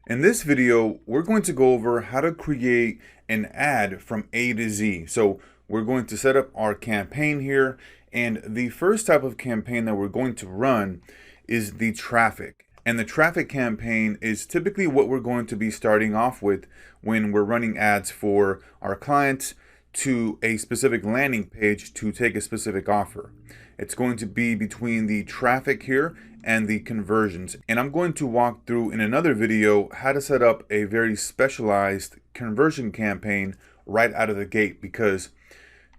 In this video, we're going to go over how to create an ad from A to Z. So we're going to set up our campaign here. And the first type of campaign that we're going to run is the traffic. And the traffic campaign is typically what we're going to be starting off with when we're running ads for our clients to a specific landing page to take a specific offer. It's going to be between the traffic here and the conversions. And I'm going to walk through in another video how to set up a very specialized conversion campaign right out of the gate, because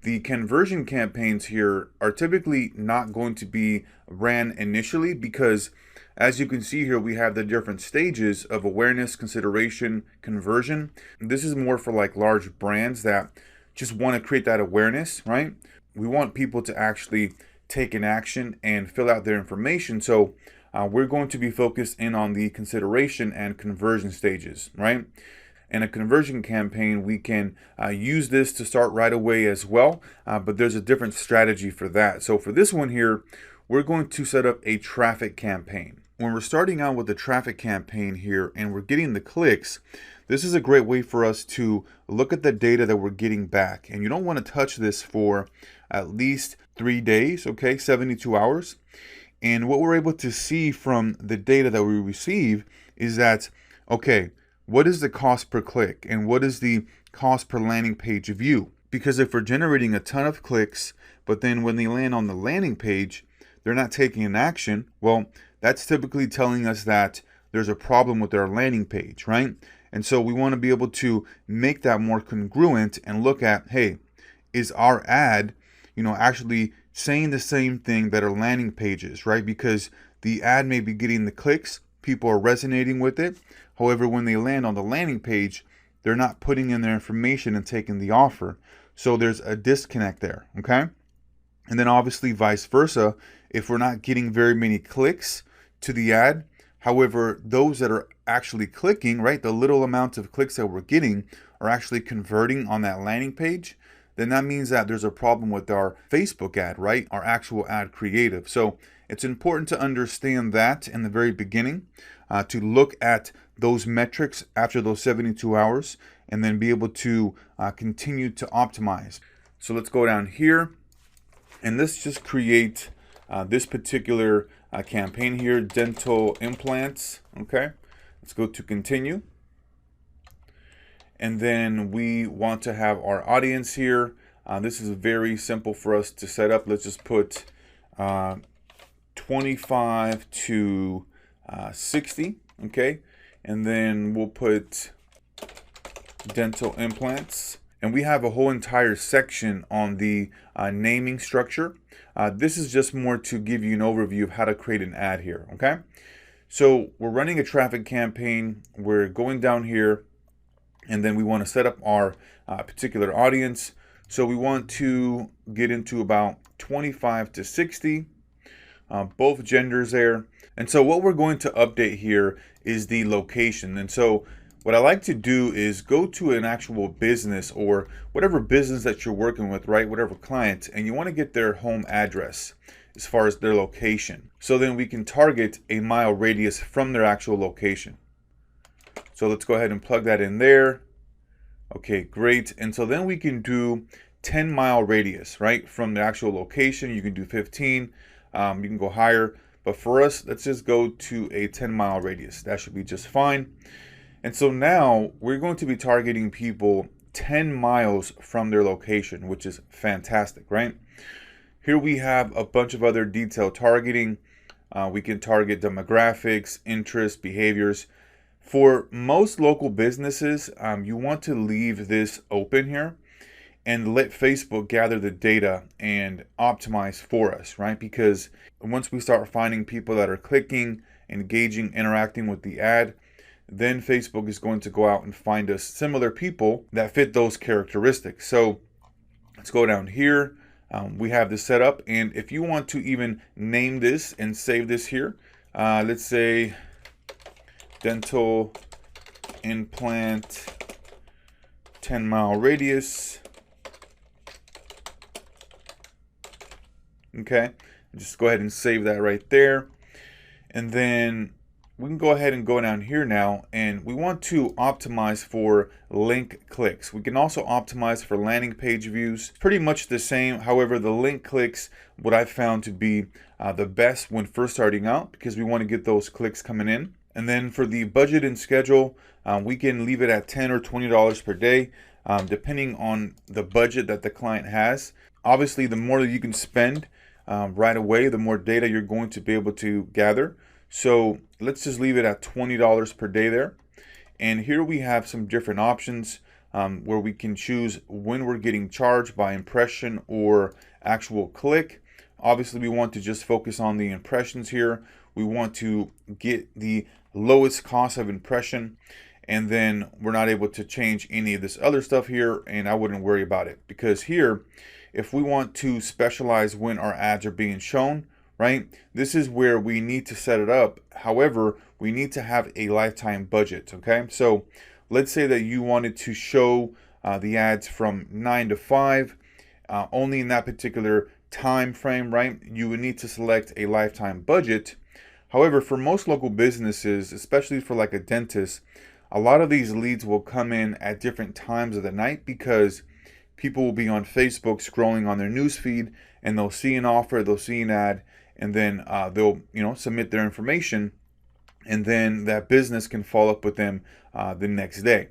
the conversion campaigns here are typically not going to be ran initially, because as you can see here, we have the different stages of awareness, consideration, conversion. This is more for like large brands that just want to create that awareness, right? We want people to actually take an action and fill out their information. So we're going to be focused in on the consideration and conversion stages, right? In a conversion campaign, we can use this to start right away as well, but there's a different strategy for that. So for this one here, we're going to set up a traffic campaign. When we're starting out with the traffic campaign here and we're getting the clicks, this is a great way for us to look at the data that we're getting back. And you don't want to touch this for at least 3 days, okay, 72 hours. And what we're able to see from the data that we receive is that, okay, what is the cost per click and what is the cost per landing page view? Because if we're generating a ton of clicks, but then when they land on the landing page, they're not taking an action, well, that's typically telling us that there's a problem with our landing page, right? And so we want to be able to make that more congruent and look at, hey, is our ad, actually saying the same thing that our landing page is, right? Because the ad may be getting the clicks, people are resonating with it. However, when they land on the landing page, they're not putting in their information and taking the offer. So there's a disconnect there, okay? And then obviously vice versa, if we're not getting very many clicks to the ad, however, those that are actually clicking, right, the little amount of clicks that we're getting are actually converting on that landing page, then that means that there's a problem with our Facebook ad, right? Our actual ad creative. So it's important to understand that in the very beginning, to look at those metrics after those 72 hours and then be able to continue to optimize. So let's go down here and let's just create this particular campaign here, dental implants. Okay, let's go to continue. And then we want to have our audience here. This is very simple for us to set up. Let's just put 25 to 60, okay? And then we'll put dental implants. And we have a whole entire section on the naming structure. This is just more to give you an overview of how to create an ad here, okay? So we're running a traffic campaign. We're going down here, and then we want to set up our particular audience. So we want to get into about 25 to 60, both genders there. And so what we're going to update here is the location. And so what I like to do is go to an actual business or whatever business that you're working with, right? Whatever client, and you want to get their home address as far as their location. So then we can target a mile radius from their actual location. So let's go ahead and plug that in there. Okay, great. And so then we can do 10-mile radius, right? From the actual location. You can do 15, you can go higher. But for us, let's just go to a 10-mile radius. That should be just fine. And so now we're going to be targeting people 10 miles from their location, which is fantastic, right? Here we have a bunch of other detailed targeting. We can target demographics, interests, behaviors. For most local businesses, you want to leave this open here and let Facebook gather the data and optimize for us, right? Because once we start finding people that are clicking, engaging, interacting with the ad, then Facebook is going to go out and find us similar people that fit those characteristics. So let's go down here. We have this set up, and if you want to even name this and save this here, let's say dental implant 10-mile radius. Okay, just go ahead and save that right there. And then we can go ahead and go down here now, and we want to optimize for link clicks. We can also optimize for landing page views. Pretty much the same. However, the link clicks, what I've found to be the best when first starting out, because we want to get those clicks coming in. And then for the budget and schedule, we can leave it at $10 or $20 per day, depending on the budget that the client has. Obviously, the more that you can spend right away, the more data you're going to be able to gather. So let's just leave it at $20 per day there. And here we have some different options where we can choose when we're getting charged by impression or actual click. Obviously, we want to just focus on the impressions here. We want to get the lowest cost of impression, and then we're not able to change any of this other stuff here, and I wouldn't worry about it, because here, if we want to specialize when our ads are being shown, right, this is where we need to set it up. However, we need to have a lifetime budget. Okay, so let's say that you wanted to show the ads from 9 to 5 only in that particular time frame, right? You would need to select a lifetime budget. However, for most local businesses, especially for like a dentist, a lot of these leads will come in at different times of the night, because people will be on Facebook scrolling on their news feed, and they'll see an offer, they'll see an ad, and then they'll submit their information, and then that business can follow up with them the next day.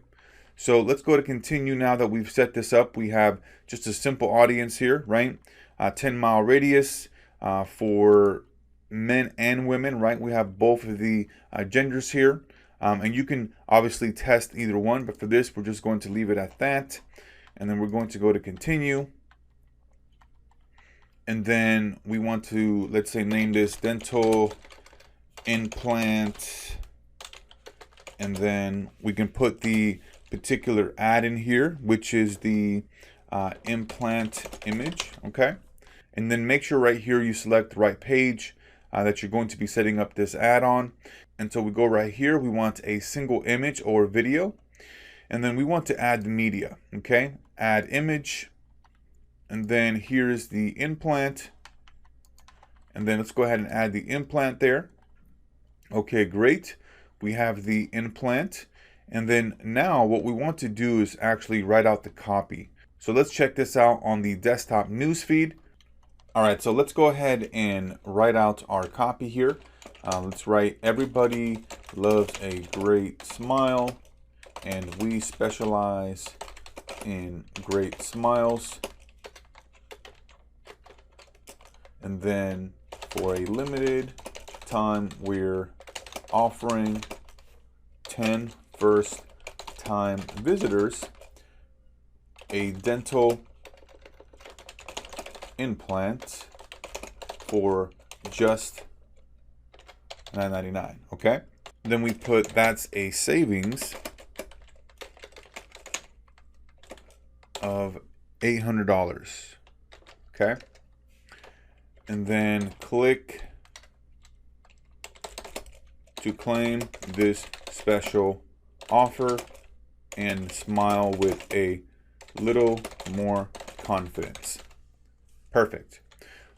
So let's go to continue. Now that we've set this up, we have just a simple audience here, right? 10-mile radius for men and women, right? We have both of the genders here, and you can obviously test either one, but for this, we're just going to leave it at that. And then we're going to go to continue. And then we want to, let's say, name this dental implant. And then we can put the particular ad in here, which is the implant image. Okay. And then make sure right here you select the right page that you're going to be setting up this ad on. And so we go right here. We want a single image or video. And then we want to add the media. Okay. Add image, and then here's the implant, and then let's go ahead and add the implant there. Okay, great. We have the implant, and then now what we want to do is actually write out the copy. So let's check this out on the desktop newsfeed. All right, so let's go ahead and write out our copy here. Let's write, everybody loves a great smile, and we specialize in great smiles. And then for a limited time, we're offering 10 first-time visitors a dental implant for just $9.99. Okay, then we put that's a savings of $800. Okay, and then click to claim this special offer and smile with a little more confidence. Perfect.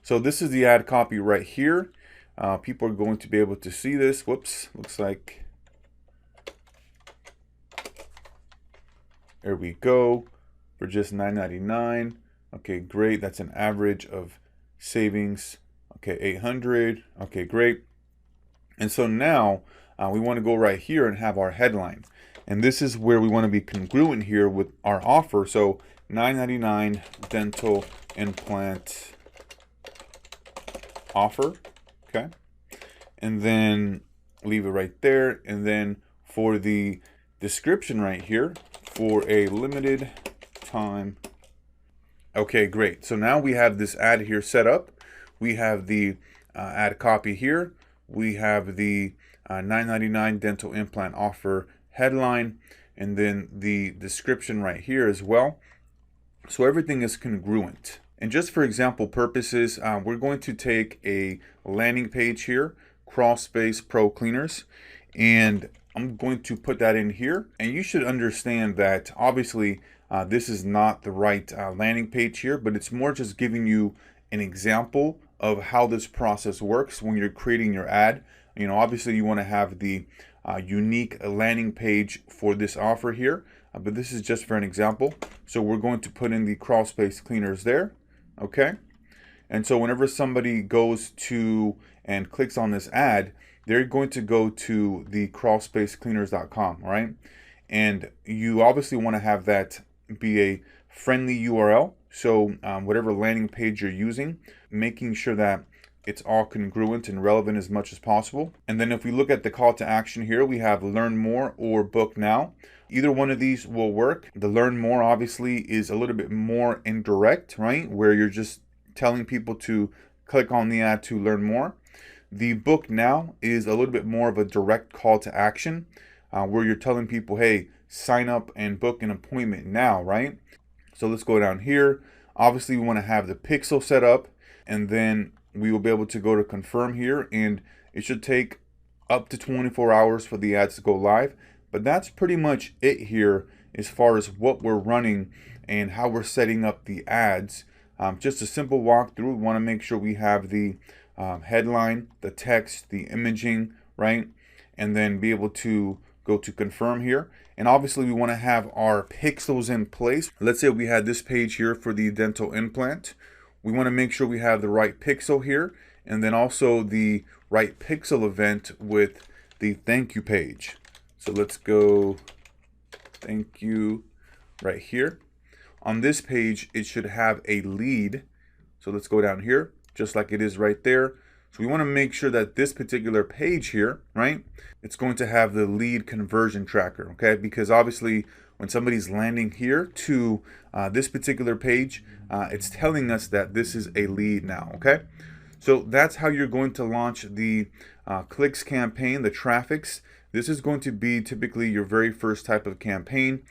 So this is the ad copy right here. People are going to be able to see this. Whoops, looks like, there we go. For just $9.99. Okay, great. That's an average of savings. Okay, 800. Okay, great. And so now we want to go right here and have our headline. And this is where we want to be congruent here with our offer. So $9.99 dental implant offer. Okay. And then leave it right there. And then for the description right here, for a limited time. Okay, great. So now we have this ad here set up. We have the ad copy here. We have the $9.99 dental implant offer headline, and then the description right here as well. So everything is congruent. And just for example purposes, we're going to take a landing page here, Crawl Space Pro Cleaners, and I'm going to put that in here. And you should understand that obviously this is not the right landing page here, but it's more just giving you an example of how this process works when you're creating your ad. You know, obviously you want to have the unique landing page for this offer here, but this is just for an example. So we're going to put in the crawl space cleaners there, okay? And so whenever somebody goes to and clicks on this ad, they're going to go to the crawlspacecleaners.com, right? And you obviously want to have that be a friendly URL. So whatever landing page you're using, making sure that it's all congruent and relevant as much as possible. And then if we look at the call to action here, we have learn more or book now. Either one of these will work. The learn more obviously is a little bit more indirect, right? Where you're just telling people to click on the ad to learn more. The book now is a little bit more of a direct call to action, where you're telling people, hey, sign up and book an appointment now, right? So let's go down here. Obviously, we want to have the pixel set up, and then we will be able to go to confirm here, and it should take up to 24 hours for the ads to go live. But that's pretty much it here as far as what we're running and how we're setting up the ads. Just a simple walkthrough. We want to make sure we have the headline, the text, the imaging, right? And then be able to go to confirm here. And obviously we want to have our pixels in place. Let's say we had this page here for the dental implant. We want to make sure we have the right pixel here, and then also the right pixel event with the thank you page. So let's go thank you right here. On this page, it should have a lead. So let's go down here, just like it is right there. So we want to make sure that this particular page here, right, it's going to have the lead conversion tracker, okay? Because obviously when somebody's landing here to this particular page, it's telling us that this is a lead now, okay? So that's how you're going to launch the clicks campaign, the traffics. This is going to be typically your very first type of campaign.